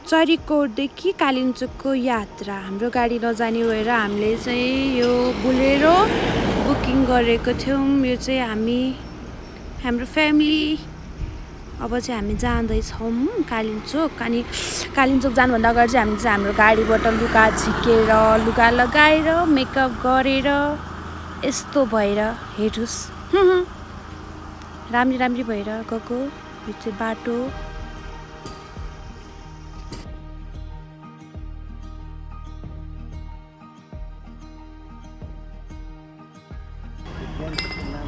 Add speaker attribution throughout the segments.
Speaker 1: चरिकोटदेखि कालिम्पोङको यात्रा हाम्रो गाडी नजाने भएर हामीले चाहिँ यो बोलेरो बुकिङ गरेको थियौँ। यो चाहिँ हाम्रो फ्यामिली अब चाहिँ हामी जाँदैछौँ कालिम्पोङ। अनि कालिम्पोङ जानुभन्दा अगाडि चाहिँ हामी चाहिँ हाम्रो गाडीबाट लुगा झिकेर लुगा लगाएर मेकअप गरेर यस्तो भएर हेर्नुहोस् राम्री भएर गएको। यो चाहिँ बाटो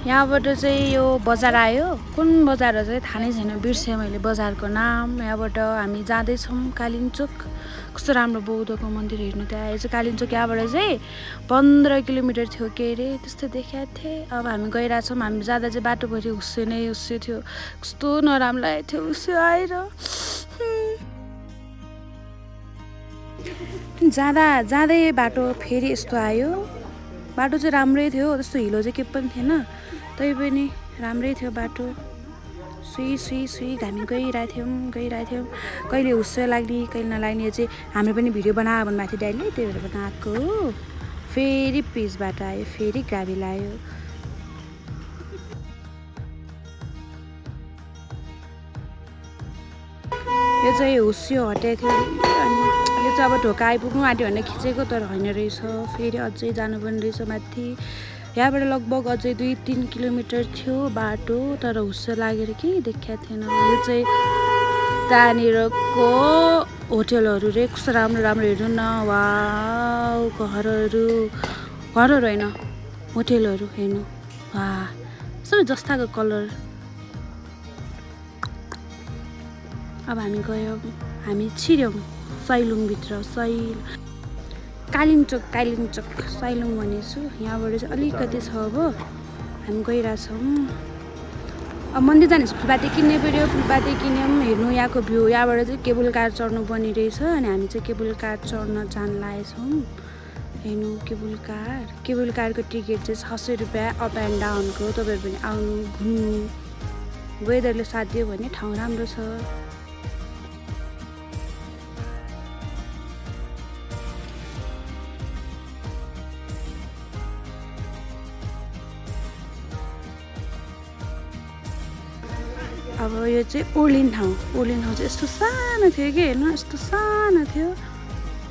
Speaker 1: यहाँबाट चाहिँ यो बजार आयो। कुन बजार हो चाहिँ थाहा नै छैन, बिर्सेँ मैले बजारको नाम। यहाँबाट हामी जाँदैछौँ कालिम्पोङ। कस्तो राम्रो बौद्धको मन्दिर हेर्नु त्यहाँ। यो चाहिँ कालिम्पोङ यहाँबाट चाहिँ 15 किलोमिटर थियो के अरे त्यस्तो देखाएको थिएँ। अब हामी गइरहेछौँ। हामी जाँदा चाहिँ बाटोभरि हुस्से थियो। कस्तो नराम्रो लागेको थियो हुस्से आएर। जाँदै बाटो फेरि यस्तो आयो। बाटो चाहिँ राम्रै थियो, त्यस्तो हिलो चाहिँ के पनि थिएन, तै पनि राम्रै थियो बाटो। सुई हामी गइरहेको थियौँ। कहिले हुस्से लाग्ने कहिले नलाग्ने। यो चाहिँ हाम्रो पनि भिडियो बनायो भन्नुभएको थियो ड्याडीले, त्यही भएर बनाएको। फेरि पिचबाट आयो, फेरि गाडी लायो। यो चाहिँ हुस्यो हटेको थियो अनि यो चाहिँ अब ढोका आइपुग्नु आँट्यो भनेर खिचेको, तर होइन रहेछ। फेरि अझै जानुपर्ने रहेछ माथि। यहाँबाट लगभग अझै 2-3 किलोमिटर थियो बाटो, तर हुस्से लागेर केही देखाएको थिएन। यो चाहिँ त्यहाँनिरको होटेलहरू रे, कस्तो राम्रो हेर्नु न। वाउ, घरहरू होइन होटेलहरू हेर्नु। वा सबै जस्ताको कलर। अब हामी छिर्यौँ सैलुङभित्र। कालिम्पोङ सैलुङ भनेछु। यहाँबाट चाहिँ अलिकति छ। अब हामी गइरहेछौँ। अब मन्दिर जाने फुलपाती किन्ने पऱ्यो। फुलपाती किन्यौँ। हेर्नु यहाँको भ्यू। यहाँबाट चाहिँ केबल कार चढ्नु पर्ने रहेछ अनि हामी चाहिँ केबल कार चढ्न जान लागेछौँ। हेर्नु केबल कारको टिकट चाहिँ 600 रुपियाँ अप एन्ड डाउनको। तपाईँहरू पनि आउनु घुम्नु। वेदरले साथ दियो भने ठाउँ राम्रो छ। अब यो चाहिँ ओर्लिन ठाउँ चाहिँ यस्तो सानो थियो कि हेर्नु, यस्तो सानो थियो।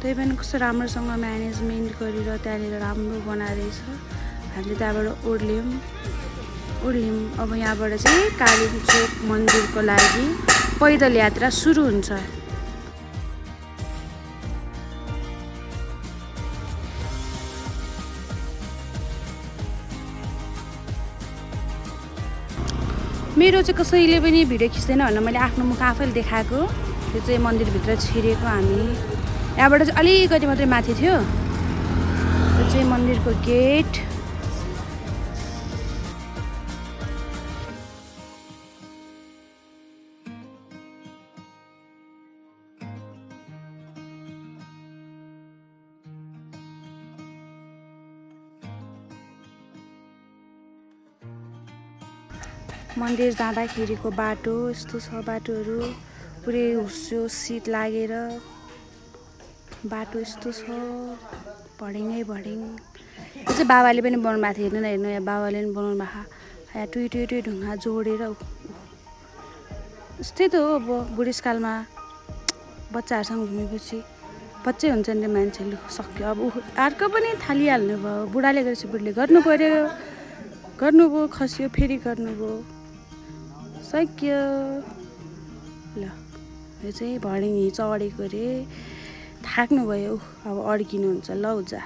Speaker 1: त्यही पनि कस्तो राम्रोसँग म्यानेजमेन्ट गरेर त्यहाँनिर राम्रो बनाएर छ। हामीले त्यहाँबाट ओर्ल्यौँ। अब यहाँबाट चाहिँ कालिम्पोङ मन्दिरको लागि पैदल यात्रा सुरु हुन्छ। मेरो चाहिँ कसैले पनि भिडियो खिच्दैन भनेर मैले आफ्नो मुख आफैले देखाएको। यो चाहिँ मन्दिरभित्र छिरेको हामी। यहाँबाट चाहिँ अलिकति मात्रै माथि थियो। यो चाहिँ मन्दिरको गेट। मन्दिर जाँदाखेरिको बाटो यस्तो छ। बाटोहरू पुरै हुस्यो, शीत लागेर बाटो यस्तो छ। भडिङ। यो चाहिँ बाबाले पनि बनाउनु भएको थियो। हेर्नु यहाँ बाबाले पनि बनाउनु भएको। यहाँ टुई ढुङ्गा जोडेर यस्तै त हो। अब बुढेसकालमा बच्चाहरूसँग घुमेपछि बच्चै हुन्छ नि त मान्छेले। सक्यो अब अर्को पनि थालिहाल्नु भयो। बुढाले गरेपछि बुढीले गर्नुभयो, खस्यो फेरि गर्नुभयो, सक्यो। ल यो चाहिँ भडिङ चढेको रे। थाक्नु भयो, अब अड्किनुहुन्छ। ल जा।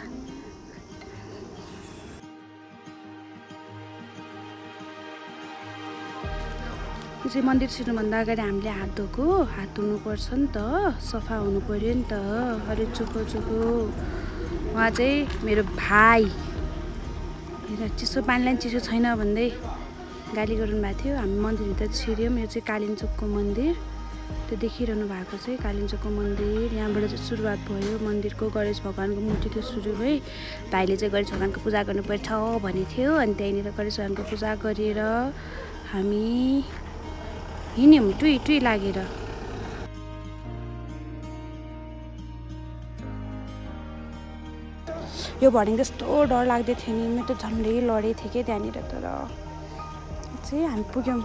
Speaker 1: यो चाहिँ मन्दिर छिर्नुभन्दा अगाडि हामीले हात धुनुपर्छ नि त, सफा हुनु पऱ्यो नि त। अरे चोखो उहाँ चाहिँ मेरो भाइ। चिसो पानीलाई चिसो छैन भन्दै गाली गर्नु भएको थियो। हामी मन्दिरभित्र छिर्यौँ। यो चाहिँ कालिम्पोङको मन्दिर। त्यो देखिरहनु भएको चाहिँ कालिम्पोङको मन्दिर। यहाँबाट चाहिँ सुरुवात भयो मन्दिरको। गणेश भगवानको मूर्ति थियो सुरु भई। भाइले चाहिँ गणेश भगवानको पूजा गर्नुपर्छ भनेको थियो। अनि त्यहीँनिर गणेश भगवानको पूजा गरेर हामी हिँड्यौँ टुई लागेर। यो भनेको यस्तो डर लाग्दै थियो नि म त झन्डै लडेको थिएँ कि त्यहाँनिर तर चाहिँ हामी पुग्यौँ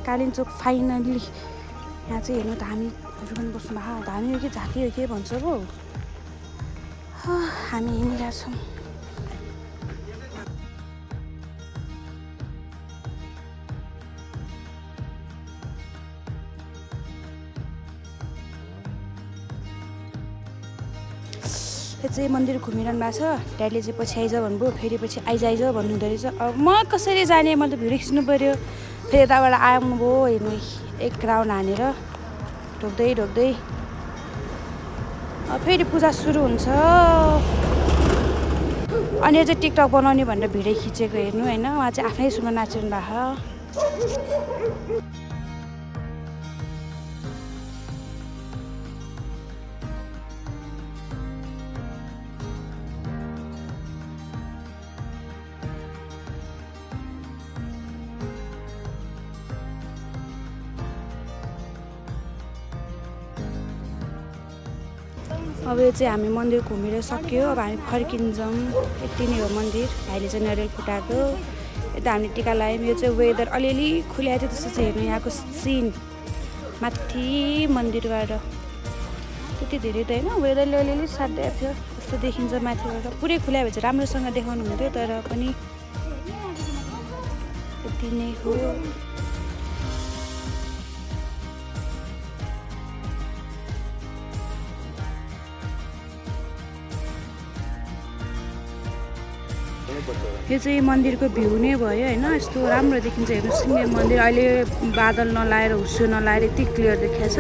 Speaker 1: कालिम्पोङ फाइनल्ली यहाँ चाहिँ हेर्नु त हामीहरू पनि बस्नु भएको धामी हो कि झाँकी हो कि भन्छ पो हामी हिँडिरहेको छौँ यो चाहिँ मन्दिर घुमिरहनु भएको छ ड्याडीले चाहिँ पछि आइज भन्नुभयो फेरि पछि आइज भन्नुहुँदो रहेछ अब म कसरी जाने मैले त भिडियो खिच्नु पऱ्यो फेरि यताबाट आउनुभयो हेर्नु एक राउन्ड हानेर ढोक्दै फेरि पूजा सुरु हुन्छ अनि यो चाहिँ टिकटक बनाउने भनेर भिडियो खिचेको हेर्नु होइन उहाँ चाहिँ आफ्नै सुरमा नाचिरहनु भएको अब यो चाहिँ हामी मन्दिर घुमेर सक्यो अब हामी फर्किन्छौँ यति नै हो मन्दिर भाइले चाहिँ नरिवल फुटाएको यता हामीले टिका लगायौँ यो चाहिँ वेदर अलिअलि खुल्याएको थियो त्यस्तो चाहिँ हेर्नु यहाँको सिन माथि मन्दिरबाट त्यति धेरै त होइन वेदरले अलिअलि साटिदिएको थियो यस्तो देखिन्छ माथिबाट पुरै खुल्या भए चाहिँ राम्रोसँग देखाउनु हुन्थ्यो तर पनि यति नै हो यो चाहिँ मन्दिरको भ्यू नै भयो होइन यस्तो राम्रो देखिन्छ हेर्नु सिङ्गे मन्दिर अहिले बादल नलाएर हुस्सो नलाएर यति क्लियर देखिएको छ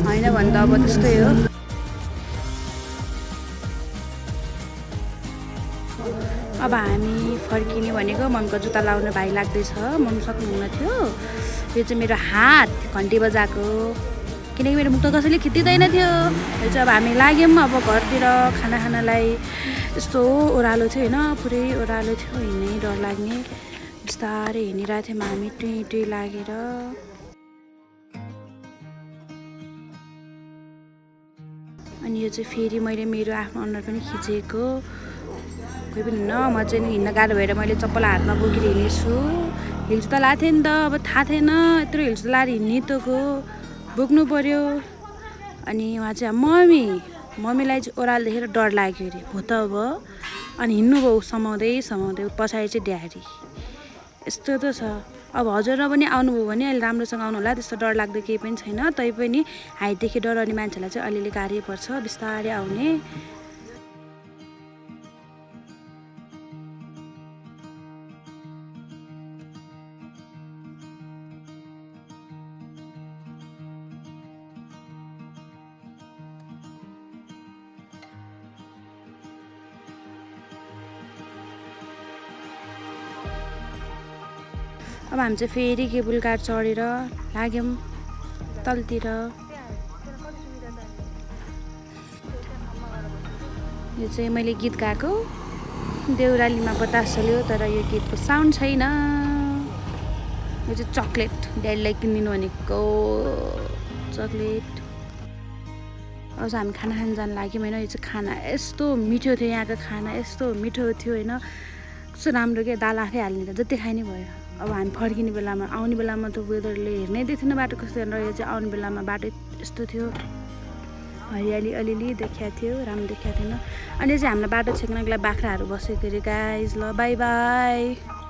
Speaker 1: होइन भने त अब त्यस्तै हो अब हामी फर्किने भनेको मम्मीको जुत्ता लाउने भाइ लाग्दैछ मम्मी सक्नुहुन्न थियो यो चाहिँ मेरो हात घन्टी बजाएको किनकि मेरो मुख त कसैले खिच्दिँदैन थियो यो चाहिँ अब हामी लाग्यौँ अब घरतिर खानालाई यस्तो ओह्रालो थियो होइन पुरै ओह्रालो थियो हिँड्नै डर लाग्ने बिस्तारै हिँडिरहेको थियौँ हामी टुई लागेर अनि यो चाहिँ फेरि मैले मेरो आफ्नो अनुहार पनि खिचेको कोही पनि हुन्न म चाहिँ हिँड्न गाह्रो भएर मैले चप्पल हातमा बोकेर हिँडेछु हिल जुत्ता लाएको थिएँ नि त अब थाहा थिएन यत्रो हिल जुत्ता लाएर हिँड्ने त बोक्नु पऱ्यो अनि उहाँ चाहिँ मम्मीलाई चाहिँ ओह्रालो देखेर डर लाग्यो अरे हो त अब अनि हिँड्नुभयो समाउँदै पछाडि चाहिँ ड्याडी यस्तो त छ अब हजुर पनि आउनुभयो भने अहिले राम्रोसँग आउनु होला त्यस्तो डर लाग्दो केही पनि छैन तैपनि हाइटदेखि डराउने मान्छेलाई चाहिँ अलिअलि गाह्रै पर्छ बिस्तारै आउने अब हामी चाहिँ फेरि केबुल कार चढेर लाग्यौँ तलतिर यो चाहिँ मैले गीत गाएको देउरालीमा बतास चल्यो तर यो गीतको साउन्ड छैन यो चाहिँ चक्लेट ड्याडीलाई किनिदिनु भनेको चक्लेट अब चाहिँ हामी खाना खान जानु लाग्यौँ होइन यो चाहिँ खाना यस्तो मिठो थियो यहाँको खाना यस्तो मिठो थियो होइन कस्तो राम्रो के दाल आफै हाल्ने जति खाइ नै भयो अब हामी फर्किने बेलामा आउने बेलामा त वेदरले हेर्नै दिएको बाटो कस्तो र यो चाहिँ आउने बेलामा बाटो यस्तो थियो हरियाली अलिअलि देखिएको थियो राम्रो देखिएको थिएन अनि चाहिँ हामीलाई बाटो छेक्नको लागि बाख्राहरू बसेको अरे गाइज ल बाई बाई